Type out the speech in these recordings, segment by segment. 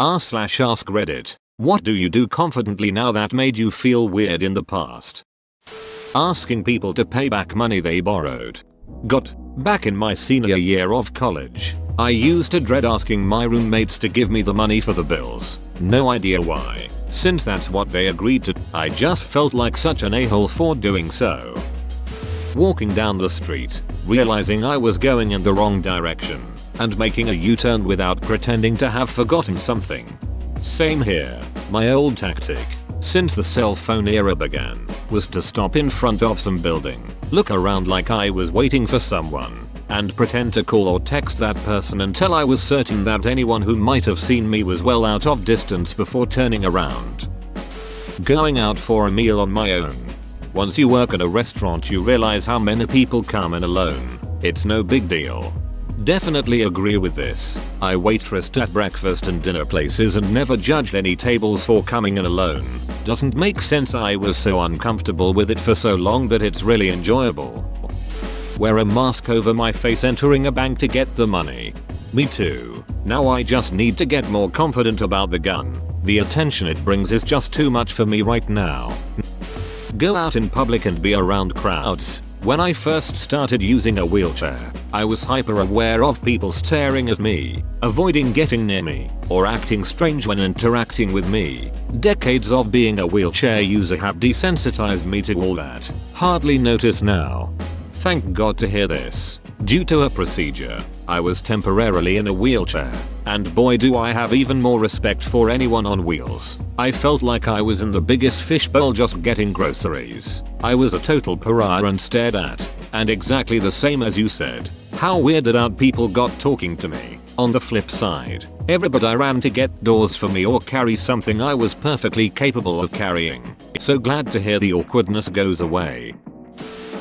r/ask Reddit. What do you do confidently now that made you feel weird in the past? Asking people to pay back money they borrowed. Back in my senior year of college, I used to dread asking my roommates to give me the money for the bills. No idea why. Since that's what they agreed to, I just felt like such an a-hole for doing so. Walking down the street, realizing I was going in the wrong direction, and making a U-turn without pretending to have forgotten something. Same here. My old tactic, since the cell phone era began, was to stop in front of some building, look around like I was waiting for someone, and pretend to call or text that person until I was certain that anyone who might have seen me was well out of distance before turning around. Going out for a meal on my own. Once you work at a restaurant you realize how many people come in alone. It's no big deal. Definitely agree with this. I waitressed at breakfast and dinner places and never judged any tables for coming in alone. Doesn't make sense. I was so uncomfortable with it for so long that it's really enjoyable. Wear a mask over my face entering a bank to get the money. Me too. Now I just need to get more confident about the gun. The attention it brings is just too much for me right now. Go out in public and be around crowds. When I first started using a wheelchair, I was hyper aware of people staring at me, avoiding getting near me, or acting strange when interacting with me. Decades of being a wheelchair user have desensitized me to all that. Hardly notice now. Thank God to hear this. Due to a procedure, I was temporarily in a wheelchair, and boy do I have even more respect for anyone on wheels. I felt like I was in the biggest fishbowl just getting groceries. I was a total pariah and stared at, and exactly the same as you said. How weirded out people got talking to me. On the flip side, everybody ran to get doors for me or carry something I was perfectly capable of carrying. So glad to hear the awkwardness goes away.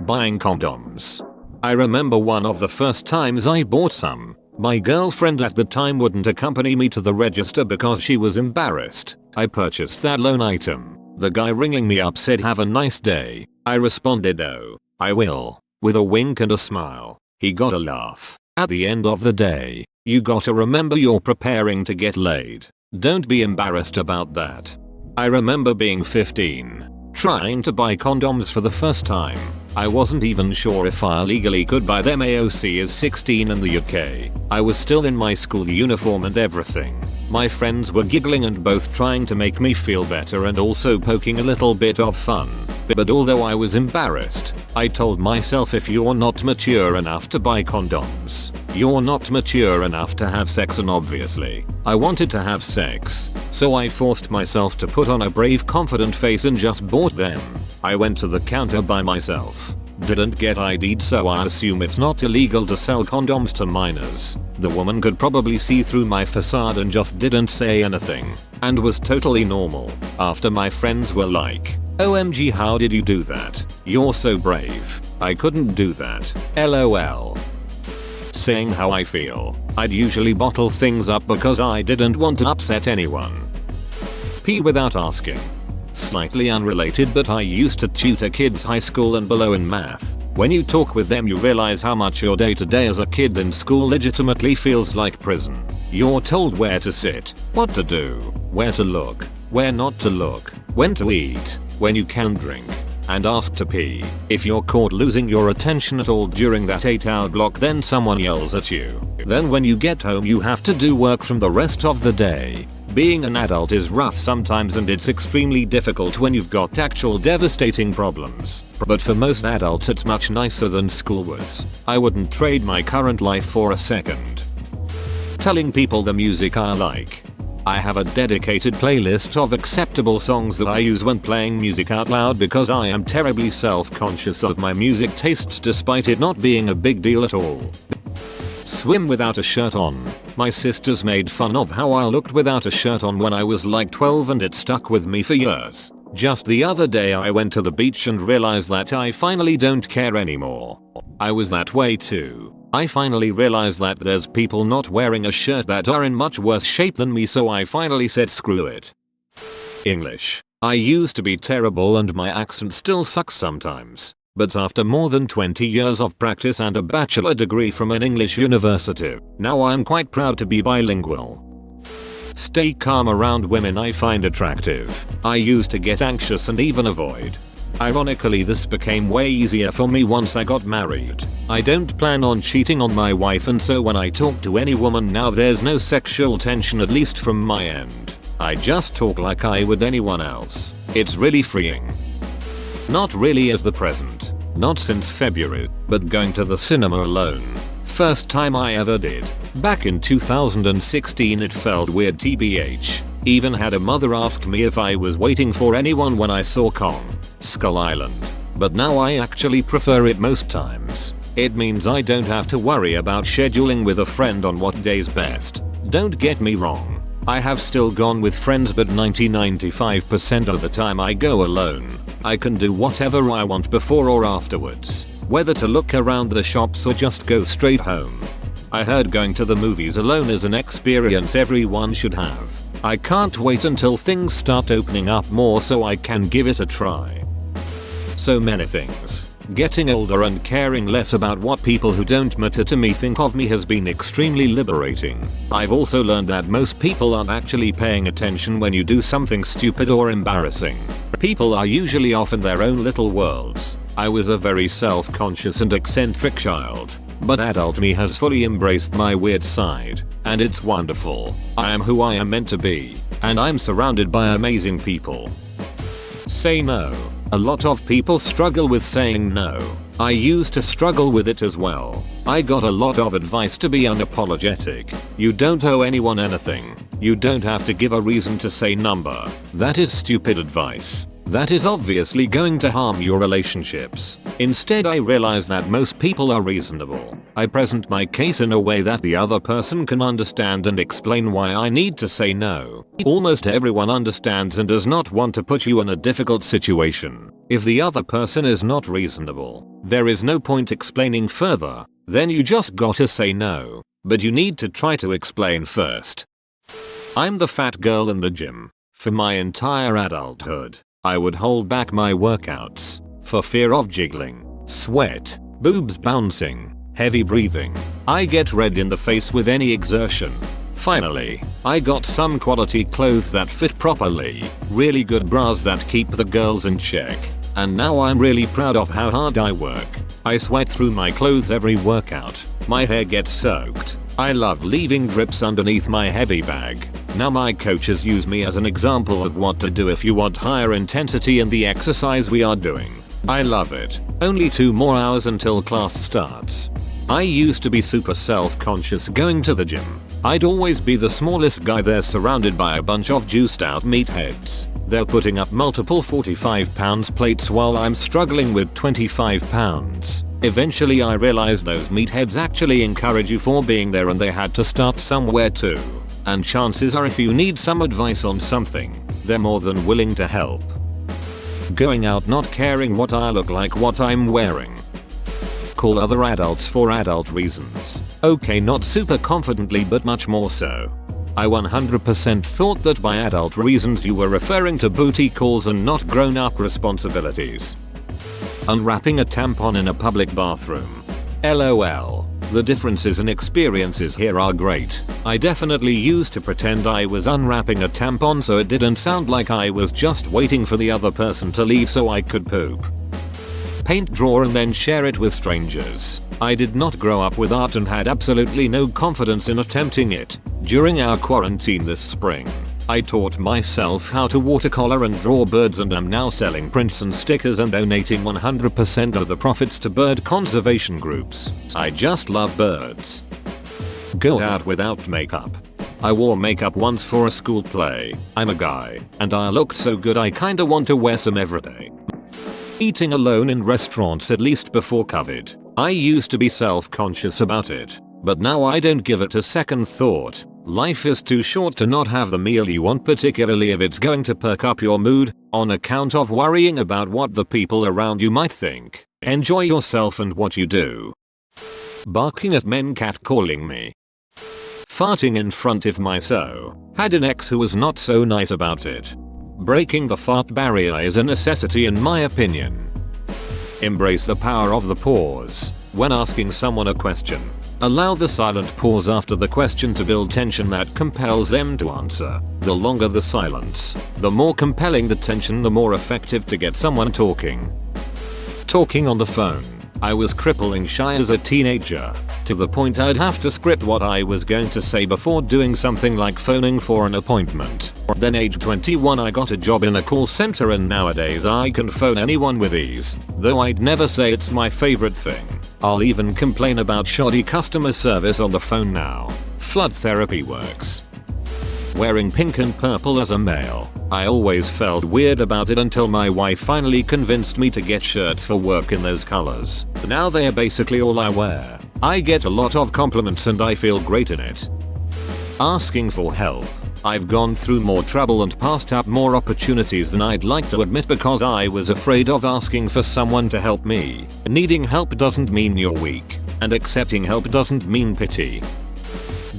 Buying condoms. I remember one of the first times I bought some. My girlfriend at the time wouldn't accompany me to the register because she was embarrassed. I purchased that lone item. The guy ringing me up said have a nice day. I responded oh, I will, with a wink and a smile. He got a laugh. At the end of the day, you gotta remember you're preparing to get laid. Don't be embarrassed about that. I remember being 15. Trying to buy condoms for the first time. I wasn't even sure if I legally could buy them. AOC is 16 in the UK. I was still in my school uniform and everything. My friends were giggling and both trying to make me feel better and also poking a little bit of fun. But although I was embarrassed, I told myself if you're not mature enough to buy condoms, you're not mature enough to have sex, and obviously, I wanted to have sex. So I forced myself to put on a brave confident face and just bought them. I went to the counter by myself. Didn't get ID'd, so I assume it's not illegal to sell condoms to minors. The woman could probably see through my facade and just didn't say anything, and was totally normal. After my friends were like, OMG, how did you do that? You're so brave. I couldn't do that. LOL. Saying how I feel. I'd usually bottle things up because I didn't want to upset anyone. Pee without asking. Slightly unrelated, but I used to tutor kids high school and below in math. When you talk with them you realize how much your day to day as a kid in school legitimately feels like prison. You're told where to sit, what to do, where to look, where not to look, when to eat, when you can drink, and ask to pee. If you're caught losing your attention at all during that 8-hour block, then someone yells at you. Then when you get home you have to do work from the rest of the day. Being an adult is rough sometimes, and it's extremely difficult when you've got actual devastating problems. But for most adults it's much nicer than school was. I wouldn't trade my current life for a second. Telling people the music I like. I have a dedicated playlist of acceptable songs that I use when playing music out loud because I am terribly self-conscious of my music tastes despite it not being a big deal at all. Swim without a shirt on. My sisters made fun of how I looked without a shirt on when I was like 12 and it stuck with me for years. Just the other day I went to the beach and realized that I finally don't care anymore. I was that way too. I finally realized that there's people not wearing a shirt that are in much worse shape than me, so I finally said screw it. English. I used to be terrible and my accent still sucks sometimes. But after more than 20 years of practice and a bachelor degree from an English university, now I'm quite proud to be bilingual. Stay calm around women I find attractive. I used to get anxious and even avoid. Ironically, this became way easier for me once I got married. I don't plan on cheating on my wife, and so when I talk to any woman now there's no sexual tension, at least from my end. I just talk like I would anyone else. It's really freeing. Not really at the present. Not since February, but going to the cinema alone. First time I ever did. Back in 2016 it felt weird tbh. Even had a mother ask me if I was waiting for anyone when I saw Kong Skull Island. But now I actually prefer it most times. It means I don't have to worry about scheduling with a friend on what day's best. Don't get me wrong. I have still gone with friends, but 90-95% of the time I go alone. I can do whatever I want before or afterwards. Whether to look around the shops or just go straight home. I heard going to the movies alone is an experience everyone should have. I can't wait until things start opening up more so I can give it a try. So many things. Getting older and caring less about what people who don't matter to me think of me has been extremely liberating. I've also learned that most people aren't actually paying attention when you do something stupid or embarrassing. People are usually off in their own little worlds. I was a very self-conscious and eccentric child, but adult me has fully embraced my weird side, and it's wonderful. I am who I am meant to be, and I'm surrounded by amazing people. Say no. A lot of people struggle with saying no. I used to struggle with it as well. I got a lot of advice to be unapologetic. You don't owe anyone anything. You don't have to give a reason to say number. That is stupid advice. That is obviously going to harm your relationships. Instead, I realize that most people are reasonable. I present my case in a way that the other person can understand and explain why I need to say no. Almost everyone understands and does not want to put you in a difficult situation. If the other person is not reasonable, there is no point explaining further. Then you just gotta say no. But you need to try to explain first. I'm the fat girl in the gym. For my entire adulthood, I would hold back my workouts for fear of jiggling, sweat, boobs bouncing, heavy breathing. I get red in the face with any exertion. Finally, I got some quality clothes that fit properly, really good bras that keep the girls in check, and now I'm really proud of how hard I work. I sweat through my clothes every workout. My hair gets soaked. I love leaving drips underneath my heavy bag. Now my coaches use me as an example of what to do if you want higher intensity in the exercise we are doing. I love it. Only 2 more hours until class starts. I used to be super self-conscious going to the gym. I'd always be the smallest guy there, surrounded by a bunch of juiced out meatheads. They're putting up multiple 45 pounds plates while I'm struggling with 25 pounds. Eventually I realized those meatheads actually encourage you for being there, and they had to start somewhere too. And chances are if you need some advice on something, they're more than willing to help. Going out not caring what I look like, what I'm wearing. Call other adults for adult reasons. Okay, not super confidently but much more so. I 100% thought that by adult reasons you were referring to booty calls and not grown-up responsibilities. Unwrapping a tampon in a public bathroom. LOL. The differences in experiences here are great. I definitely used to pretend I was unwrapping a tampon so it didn't sound like I was just waiting for the other person to leave so I could poop. Paint drawer and then share it with strangers. I did not grow up with art and had absolutely no confidence in attempting it. During our quarantine this spring, I taught myself how to watercolor and draw birds, and am now selling prints and stickers and donating 100% of the profits to bird conservation groups. I just love birds. Go out without makeup. I wore makeup once for a school play. I'm a guy, and I looked so good I kinda want to wear some everyday. Eating alone in restaurants, at least before COVID. I used to be self-conscious about it, but now I don't give it a second thought. Life is too short to not have the meal you want, particularly if it's going to perk up your mood, on account of worrying about what the people around you might think. Enjoy yourself and what you do. Barking at men catcalling me. Farting in front of my had an ex who was not so nice about it. Breaking the fart barrier is a necessity in my opinion. Embrace the power of the pause when asking someone a question. Allow the silent pause after the question to build tension that compels them to answer. The longer the silence, the more compelling the tension, the more effective to get someone talking. Talking on the phone. I was crippling shy as a teenager, to the point I'd have to script what I was going to say before doing something like phoning for an appointment. Then age 21 I got a job in a call center, and nowadays I can phone anyone with ease, though I'd never say it's my favorite thing. I'll even complain about shoddy customer service on the phone now. Flood therapy works. Wearing pink and purple as a male. I always felt weird about it until my wife finally convinced me to get shirts for work in those colors. Now they are basically all I wear. I get a lot of compliments and I feel great in it. Asking for help. I've gone through more trouble and passed up more opportunities than I'd like to admit because I was afraid of asking for someone to help me. Needing help doesn't mean you're weak, and accepting help doesn't mean pity.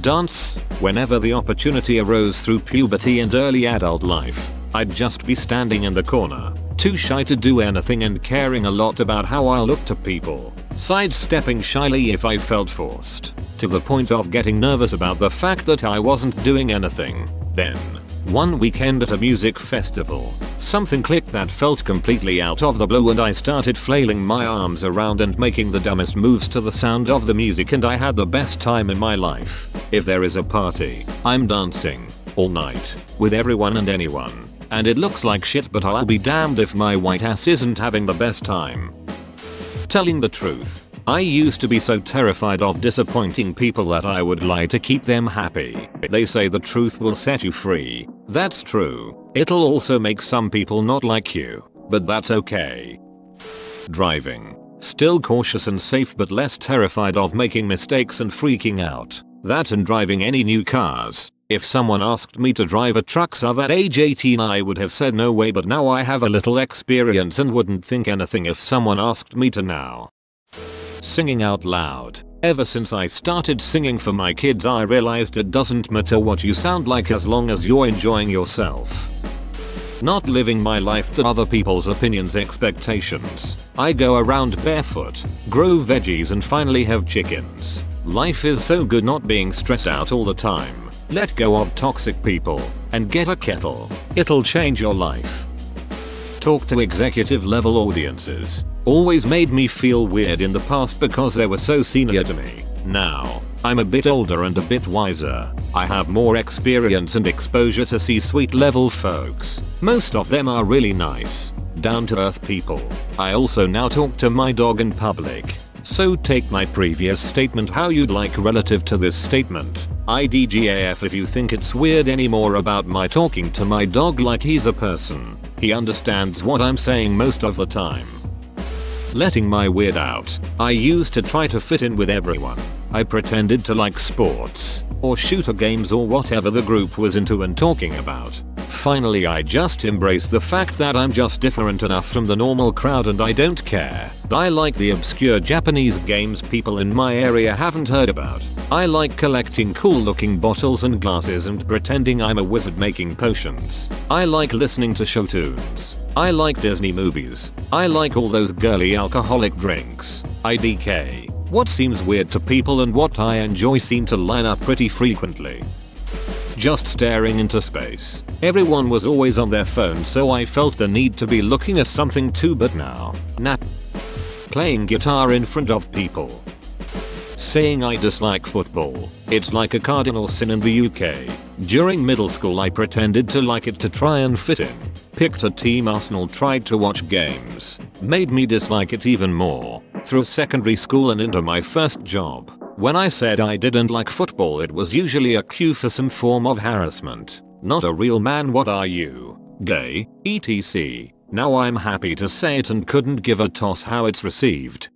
Dance. Whenever the opportunity arose through puberty and early adult life, I'd just be standing in the corner, too shy to do anything and caring a lot about how I looked to people, sidestepping shyly if I felt forced, to the point of getting nervous about the fact that I wasn't doing anything. Then, one weekend at a music festival, something clicked that felt completely out of the blue, and I started flailing my arms around and making the dumbest moves to the sound of the music, and I had the best time in my life. If there is a party, I'm dancing all night with everyone and anyone. And it looks like shit, but I'll be damned if my white ass isn't having the best time. Telling the truth. I used to be so terrified of disappointing people that I would lie to keep them happy. They say the truth will set you free. That's true. It'll also make some people not like you, but that's okay. Driving. Still cautious and safe, but less terrified of making mistakes and freaking out. That and driving any new cars. If someone asked me to drive a truck at age 18 I would have said no way, but now I have a little experience and wouldn't think anything if someone asked me to now. Singing out loud. Ever since I started singing for my kids I realized it doesn't matter what you sound like as long as you're enjoying yourself. Not living my life to other people's opinions, expectations. I go around barefoot, grow veggies and finally have chickens. Life is so good not being stressed out all the time. Let go of toxic people and get a kettle. It'll change your life. Talk to executive level audiences. Always made me feel weird in the past because they were so senior to me. Now, I'm a bit older and a bit wiser. I have more experience and exposure to C-suite level folks. Most of them are really nice, down-to-earth people. I also now talk to my dog in public. So take my previous statement how you'd like relative to this statement. IDGAF if you think it's weird anymore about my talking to my dog like he's a person. He understands what I'm saying most of the time. Letting my weird out. I used to try to fit in with everyone. I pretended to like sports, or shooter games or whatever the group was into and talking about. Finally I just embraced the fact that I'm just different enough from the normal crowd and I don't care. I like the obscure Japanese games people in my area haven't heard about. I like collecting cool looking bottles and glasses and pretending I'm a wizard making potions. I like listening to show tunes. I like Disney movies. I like all those girly alcoholic drinks. IDK. What seems weird to people and what I enjoy seem to line up pretty frequently. Just staring into space. Everyone was always on their phone, so I felt the need to be looking at something too, but now. Playing guitar in front of people. Saying I dislike football. It's like a cardinal sin in the UK. During middle school I pretended to like it to try and fit in. Picked a team Arsenal, tried to watch games. Made me dislike it even more. Through secondary school and into my first job. When I said I didn't like football it was usually a cue for some form of harassment. Not a real man, what are you? Gay? etc. Now I'm happy to say it and couldn't give a toss how it's received.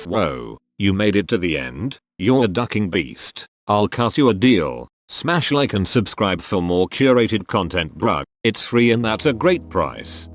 Whoa, you made it to the end? You're a ducking beast. I'll cut you a deal. Smash like and subscribe for more curated content, bruh. It's free and that's a great price.